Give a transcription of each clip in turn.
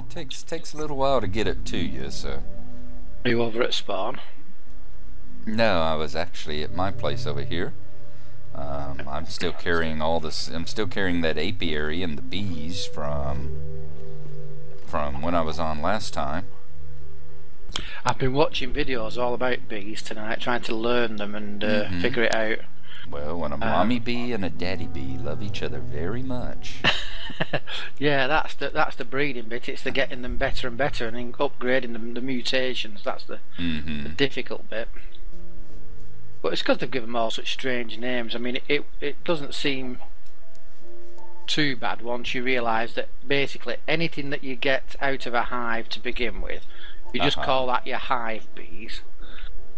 Takes a little while to get it to you, so. Are you over at spawn? No, I was actually at my place over here. I'm still carrying all this. I'm still carrying that apiary and the bees from when I was on last time. I've been watching videos all about bees tonight, trying to learn them and figure it out. Well, when a mommy bee and a daddy bee love each other very much. Yeah, that's the breeding bit. It's the getting them better and better and then upgrading them, the mutations. That's the difficult bit. But it's because they've given them all such strange names. I mean, it doesn't seem too bad once you realise that basically anything that you get out of a hive to begin with, you just call that your hive bees.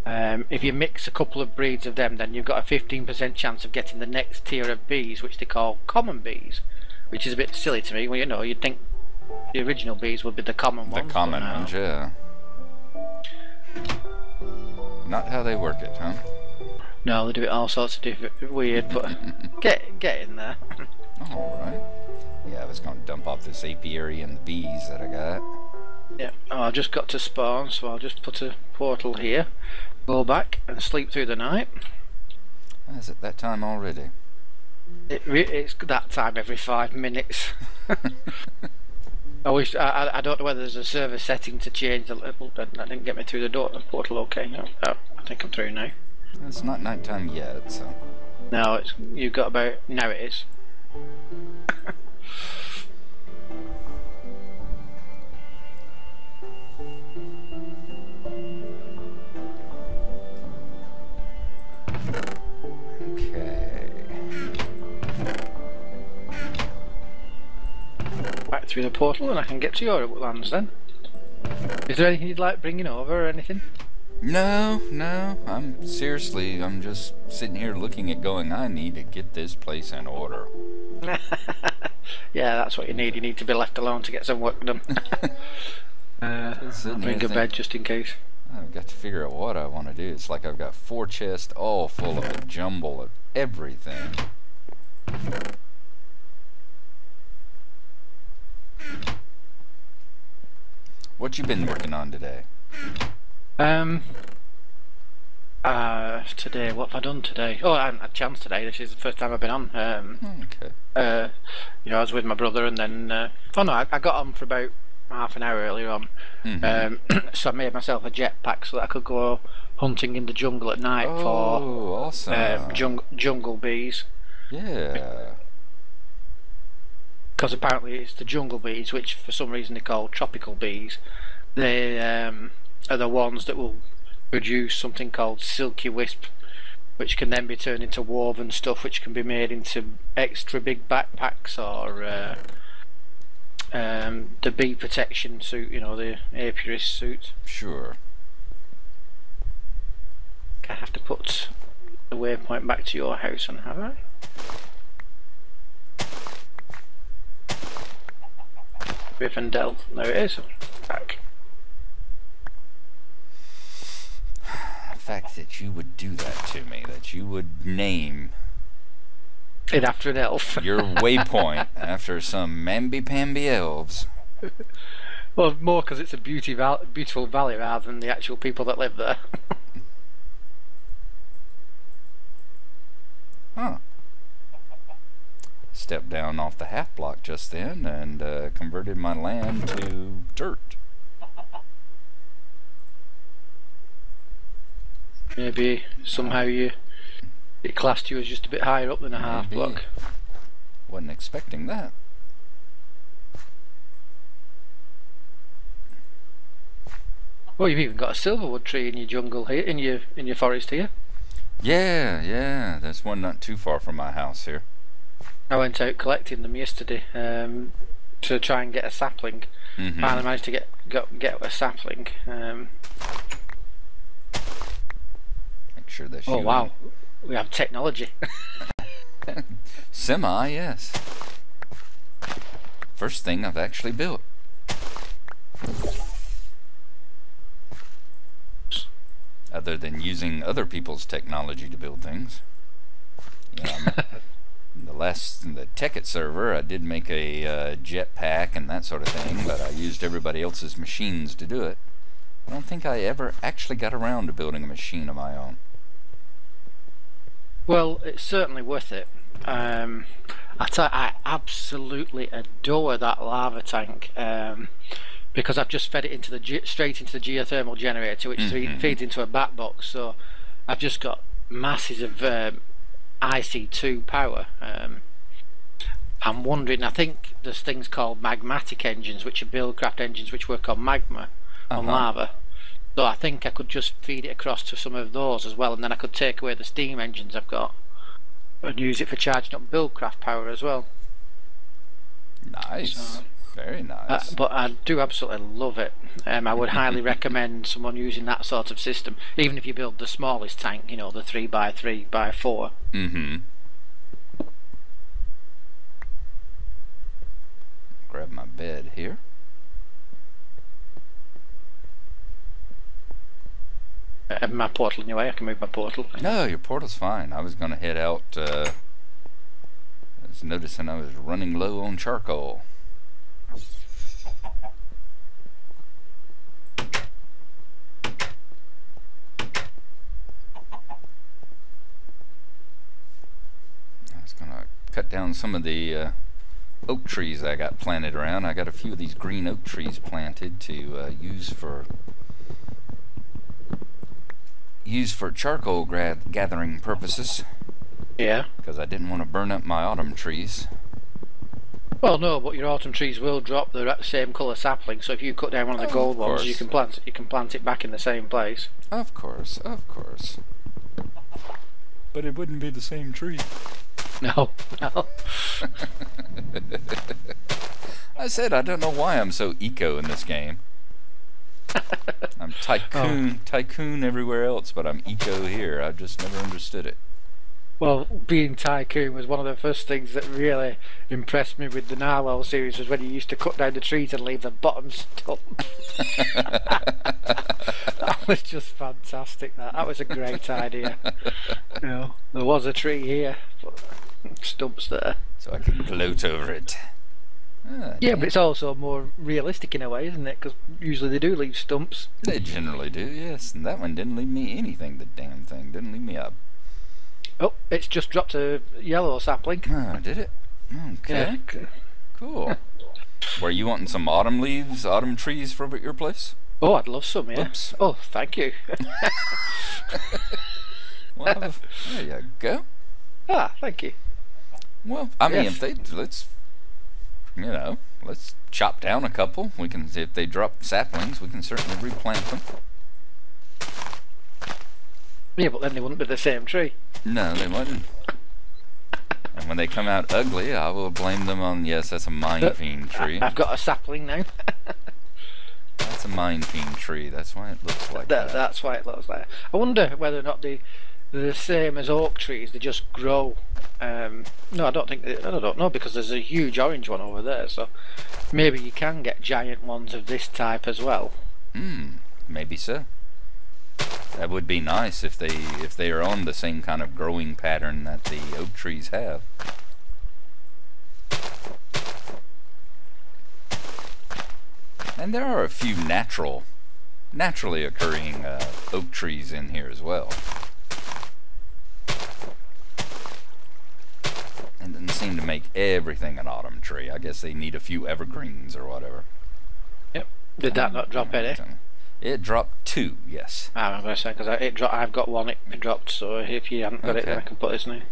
If you mix a couple of breeds of them, then you've got a 15% chance of getting the next tier of bees, which they call common bees, which is a bit silly to me. Well, you know, you'd think the original bees would be the common ones. The common ones, yeah. Not how they work it, huh? No, they do it all sorts of different, weird, but get in there. Alright. Yeah, I was going to dump off this apiary and the bees that I got. Yeah, oh, I've just got to spawn, so I'll just put a portal here, go back and sleep through the night. Is it that time already? It's that time every 5 minutes. I don't know whether there's a server setting to change the little. That didn't get me through the door. The portal, okay? No, oh, I think I'm through now. It's not nighttime yet, so. No, you've got about now. It is. Back through the portal and I can get to your lands then. Is there anything you'd like bringing over or anything? No, I'm just sitting here looking at going, I need to get this place in order. Yeah, that's what you need. You need to be left alone to get some work done. I'll bring a bed just in case. I've got to figure out what I want to do. It's like I've got 4 chests all full of a jumble of everything. What you been working on today? Today, what have I done today? Oh, I haven't had a chance today. This is the first time I've been on. Okay. You know, I was with my brother and then, oh no, I got on for about half an hour earlier on. So I made myself a jetpack so that I could go hunting in the jungle at night for awesome. jungle bees. Yeah. Because apparently it's the jungle bees, which for some reason they call tropical bees. They are the ones that will produce something called silky wisp, which can then be turned into woven stuff, which can be made into extra big backpacks or the bee protection suit, you know, the apiarist suit. Sure. I have to put the waypoint back to your house, and have I? Rivendell. There it is. Back. The fact that you would do that to me, that you would name it after an elf. your waypoint after some mamby-pamby elves. Well, more because it's a beautiful valley rather than the actual people that live there. Huh. Stepped down off the half block just then and converted my land to dirt. Maybe somehow it classed you as just a bit higher up than a half block. Wasn't expecting that. Well, you've even got a silverwood tree in your jungle here, in your forest here. Yeah, there's one not too far from my house here. I went out collecting them yesterday to try and get a sapling. Finally managed to get a sapling. Make sure that oh wow, we have technology. Semi, yes. First thing I've actually built. Other than using other people's technology to build things. Yeah, the the Tekkit server, I did make a jetpack and that sort of thing, but I used everybody else's machines to do it. I don't think I ever actually got around to building a machine of my own. Well, it's certainly worth it. I absolutely adore that lava tank, because I've just fed it into the straight into the geothermal generator, which feeds into a back box. So I've just got masses of IC2 power. I'm wondering, I think there's things called magmatic engines, which are BROCRAFT engines which work on magma, on lava. So I think I could just feed it across to some of those as well, and then I could take away the steam engines I've got and use it for charging up BROCRAFT power as well. Nice. So, very nice. But I do absolutely love it. I would highly recommend someone using that sort of system, even if you build the smallest tank, you know, the 3x3x4. Grab my bed here. My portal in your way, I can move my portal. No, your portal's fine. I was going to head out. I was noticing I was running low on charcoal. I was going to cut down some of the oak trees I got planted around. I got a few of these green oak trees planted to use for charcoal gathering purposes. Yeah. Because I didn't want to burn up my autumn trees. Well, no, but your autumn trees will drop the same colour sapling. So if you cut down one of the gold ones, you can plant it back in the same place. Of course, of course. But it wouldn't be the same tree. No, no. I said I don't know why I'm so eco in this game. I'm tycoon everywhere else, but I'm eco here. I've just never understood it. Well, being tycoon was one of the first things that really impressed me with the Gnarlo series, was when you used to cut down the trees and leave the bottom stump. That was just fantastic. That was a great idea. You know, there was a tree here, but stumps there. So I could gloat over it. Yeah, but it's also more realistic in a way, isn't it? Because usually they do leave stumps. They generally do, yes. And that one didn't leave me anything, the damn thing. Didn't leave me up. Oh, it's just dropped a yellow sapling. Oh, did it? Okay. Yeah. Cool. Were you wanting some autumn leaves, autumn trees for your place? Oh, I'd love some, yeah. Oops. Oh, thank you. Well, there you go. Ah, thank you. Well, I mean, if they... Let's chop down a couple. We can, if they drop saplings, we can certainly replant them. Yeah, but then they wouldn't be the same tree. No, they wouldn't. And when they come out ugly, I will blame them on, yes, that's a mine fiend tree. I've got a sapling now. That's a mine fiend tree. That's why it looks like that. That's why it looks like that. I wonder whether or not they're the same as oak trees. They just grow. No, I don't know, because there's a huge orange one over there. So maybe you can get giant ones of this type as well. Maybe so. That would be nice if they are on the same kind of growing pattern that the oak trees have. And there are a few naturally occurring oak trees in here as well. It doesn't seem to make everything an autumn tree. I guess they need a few evergreens or whatever. Yep. Did that not drop any? It dropped 2, yes. I'm going to say, because I've got one, it dropped, so if you haven't got it, then I can put this now.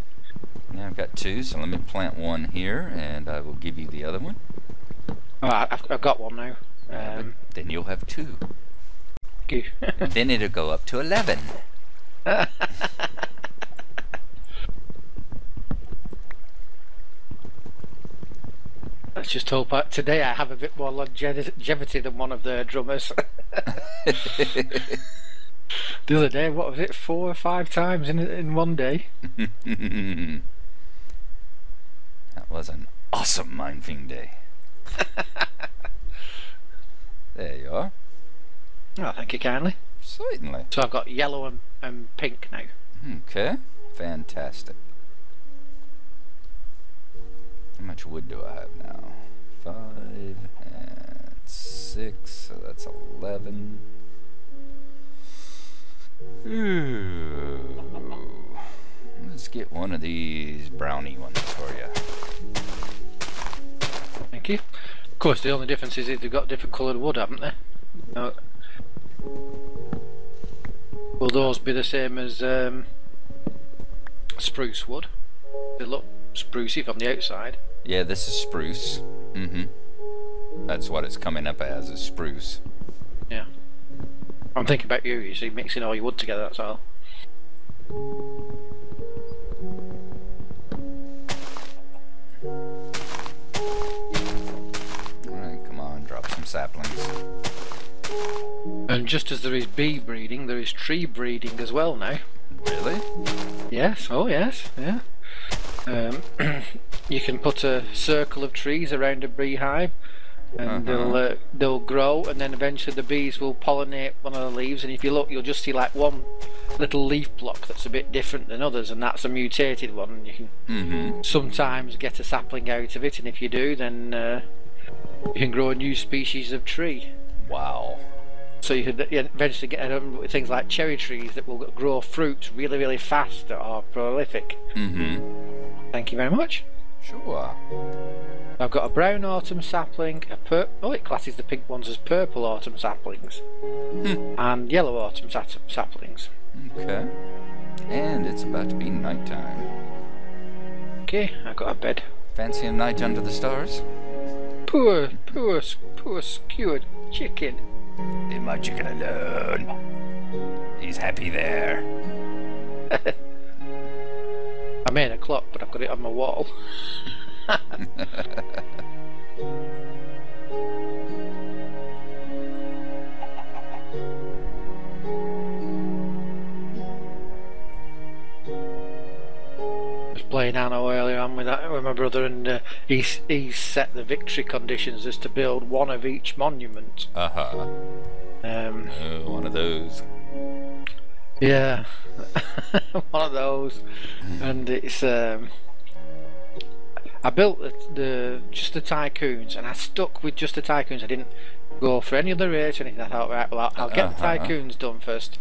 Yeah, I've got 2, so let me plant one here, and I will give you the other one. Oh, I've got one now. Then you'll have 2. Thank you. And then it'll go up to 11. Let's just hope today I have a bit more longevity than one of the drummers. The other day, what was it, 4 or 5 times in one day? That was an awesome Mine Fiend day. There you are. Oh, thank you kindly. Certainly. So I've got yellow and pink now. Okay, fantastic. How much wood do I have now? 5 and 6, so that's 11. Ooh. Let's get one of these brownie ones for you. Thank you. Of course, the only difference is they've got different coloured wood, haven't they? No. Will those be the same as spruce wood? They look sprucey from the outside. Yeah, this is spruce. That's what it's coming up as, is spruce. Yeah. I'm thinking about you see, mixing all your wood together, that's all. Alright, come on, drop some saplings. And just as there is bee breeding, there is tree breeding as well now. Really? Yes, oh yes, yeah. You can put a circle of trees around a beehive, and they'll grow, and then eventually the bees will pollinate one of the leaves, and if you look, you'll just see like one little leaf block that's a bit different than others, and that's a mutated one, and you can sometimes get a sapling out of it, and if you do, then you can grow a new species of tree. Wow. So you could eventually get things like cherry trees that will grow fruit really, really fast, that are prolific. Thank you very much. Sure. I've got a brown autumn sapling, it classes the pink ones as purple autumn saplings, and yellow autumn saplings. Okay. And it's about to be nighttime. Okay, I've got a bed. Fancy a night under the stars? Poor skewered chicken. Leave my chicken alone. He's happy there. I made a clock, but I've got it on my wall. Playing Anno earlier on with my brother, and he set the victory conditions as to build one of each monument. One of those. Yeah, one of those, and it's I built just the tycoons, and I stuck with just the tycoons. I didn't go for any other race or anything. I thought, right, well, I'll get the tycoons done first.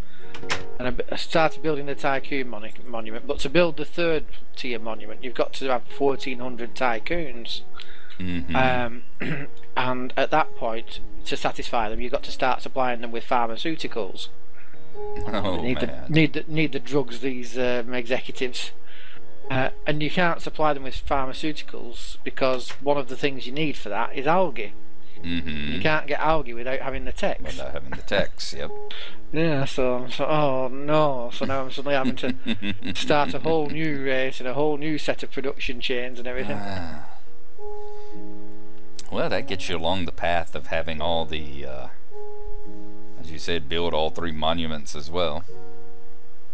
And I started building the tycoon monument, but to build the third tier monument, you've got to have 1400 tycoons. And at that point, to satisfy them, you've got to start supplying them with pharmaceuticals. Oh, need the drugs, these executives, and you can't supply them with pharmaceuticals because one of the things you need for that is algae. You can't get algae without having the text. Without having the text, yep. Yeah, so oh no, so now I'm suddenly having to start a whole new race and a whole new set of production chains and everything. Well, that gets you along the path of having all the, as you said, build all 3 monuments as well.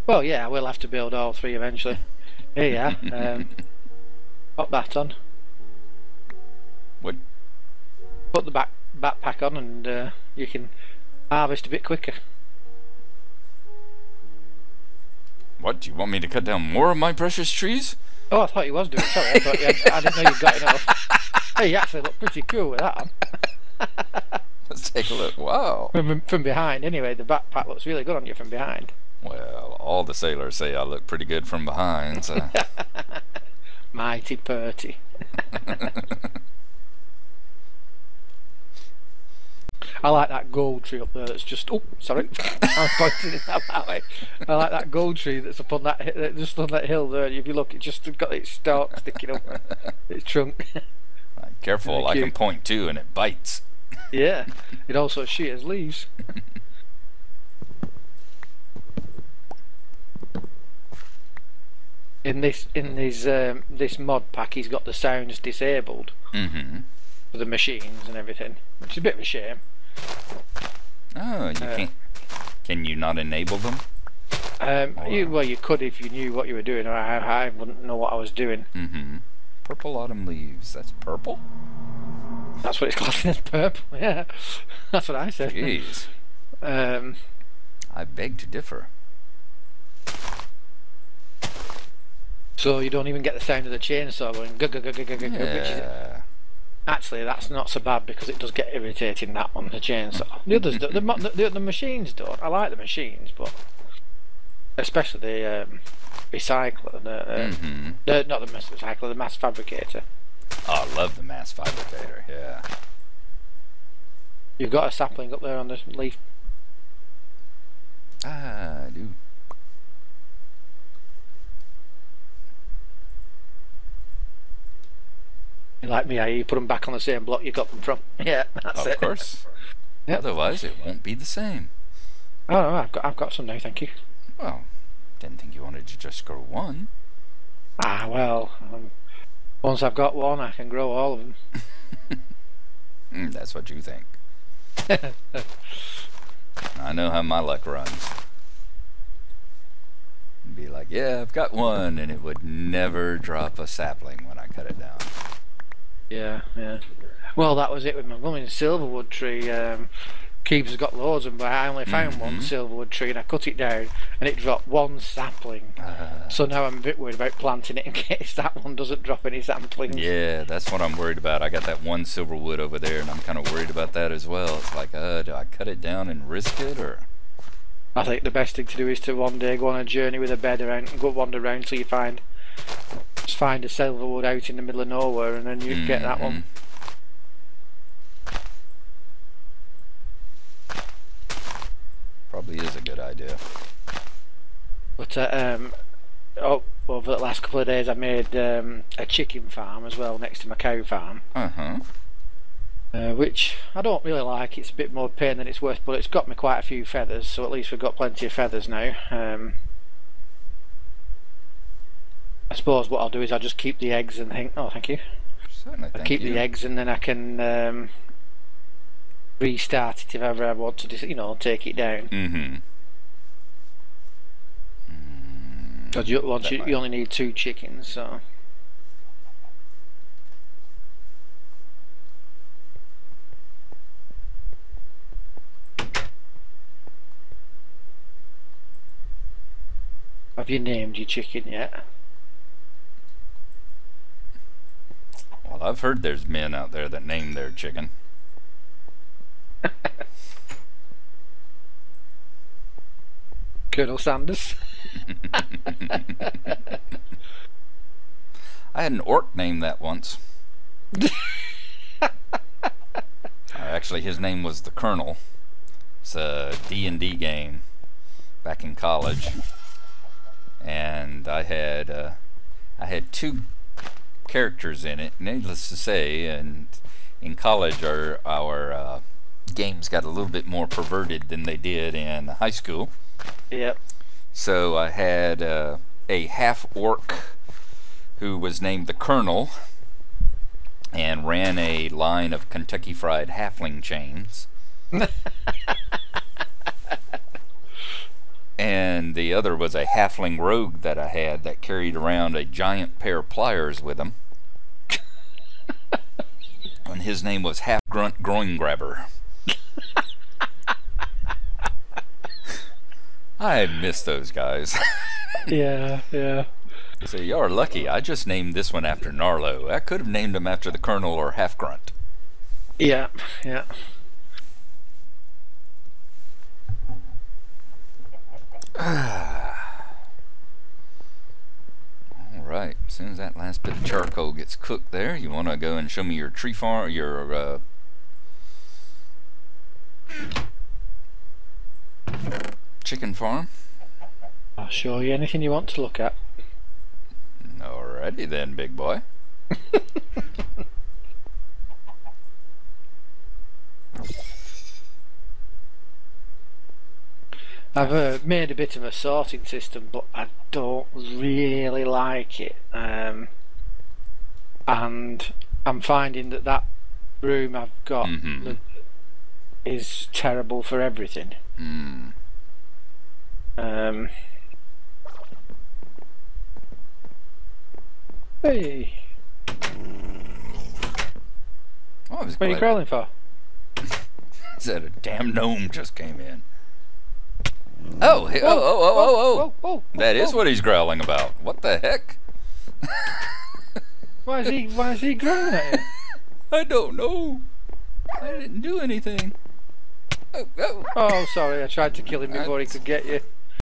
Well, yeah, I will have to build all 3 eventually. Here you are. Pop that on. What? Put the backpack on, and you can harvest a bit quicker. What? Do you want me to cut down more of my precious trees? Oh, I thought you was doing. Sorry, I didn't know you got enough. Hey, you actually look pretty cool with that on. Let's take a look. Wow. From behind, anyway, the backpack looks really good on you from behind. Well, all the sailors say I look pretty good from behind, so. Mighty purty. I like that gold tree up there that's just... Oh, sorry. I'm pointing it that way. I like that gold tree that's up on that, just on that hill there. If you look, it's just got its stalk sticking up its trunk. Careful, I can point too and it bites. Yeah, it also shears leaves. In this mod pack, he's got the sounds disabled for the machines and everything, which is a bit of a shame. Oh, you can't. Can you not enable them? Well, you could if you knew what you were doing, or I wouldn't know what I was doing. Purple autumn leaves. That's purple? That's what it's classing as purple. Yeah, that's what I said. Jeez. I beg to differ. So you don't even get the sound of the chainsaw going gug, gug, gug, gug, gug, gug, which is actually that's not so bad because it does get irritating, that one, the chainsaw. The others, the machines don't. I like the machines, but especially the recycler, not the mass recycler, the mass fabricator. Oh, I love the mass fabricator. Yeah. You've got a sapling up there on the leaf. I do. Like me, you put them back on the same block you got them from. Yeah, that's it. Of course. Yep. Otherwise, it won't be the same. Oh no, I've got some now, thank you. Well, didn't think you wanted to just grow one. Ah, well, once I've got one, I can grow all of them. That's what you think. I know how my luck runs. Be like, yeah, I've got one, and it would never drop a sapling when I cut it down. Yeah, yeah. Well, that was it with my mum's silverwood tree. Keeps got loads of them, but I only found one silverwood tree, and I cut it down, and it dropped one sapling. So now I'm a bit worried about planting it in case that one doesn't drop any saplings. Yeah, that's what I'm worried about. I got that one silverwood over there, and I'm kind of worried about that as well. It's like, do I cut it down and risk it, or? I think the best thing to do is to one day go on a journey with a bed around and go wander around till you find a silverwood out in the middle of nowhere, and then you get that one. Probably is a good idea. But over the last couple of days I made a chicken farm as well next to my cow farm. Which I don't really like. It's a bit more pain than it's worth, but it's got me quite a few feathers, so at least we've got plenty of feathers now. I suppose what I'll do is I'll just keep the eggs and think, oh thank you. Certainly, I'll keep the eggs, and then I can restart it if ever I want to, you know, take it down. Because you only need 2 chickens, so. Have you named your chicken yet? Well, I've heard there's men out there that name their chicken. Colonel Sanders. I had an orc name that once. Actually, his name was the Colonel. It's a D&D game back in college, and I had 2 characters in it. Needless to say, and in college, our games got a little bit more perverted than they did in high school. Yep. So I had a half orc who was named the Colonel and ran a line of Kentucky Fried halfling chains. And the other was a halfling rogue that I had that carried around a giant pair of pliers with him. And his name was Half Grunt Groin Grabber. I miss those guys. Yeah, yeah. So you're lucky. I just named this one after Gnarlo. I could have named him after the Colonel or Half Grunt. Yeah, yeah. Alright, as soon as that last bit of charcoal gets cooked there, you want to go and show me your tree farm, your chicken farm? I'll show you anything you want to look at. Alrighty then, big boy. I've made a bit of a sorting system, but I don't really like it. And I'm finding that room I've got is terrible for everything. Hey, what are you crawling for? Is that a damn gnome just came in? Oh, hey, oh! That is what he's growling about. What the heck? Why is he growling at you? I don't know. I didn't do anything. Oh, oh. Oh, sorry, I tried to kill him before he could get you.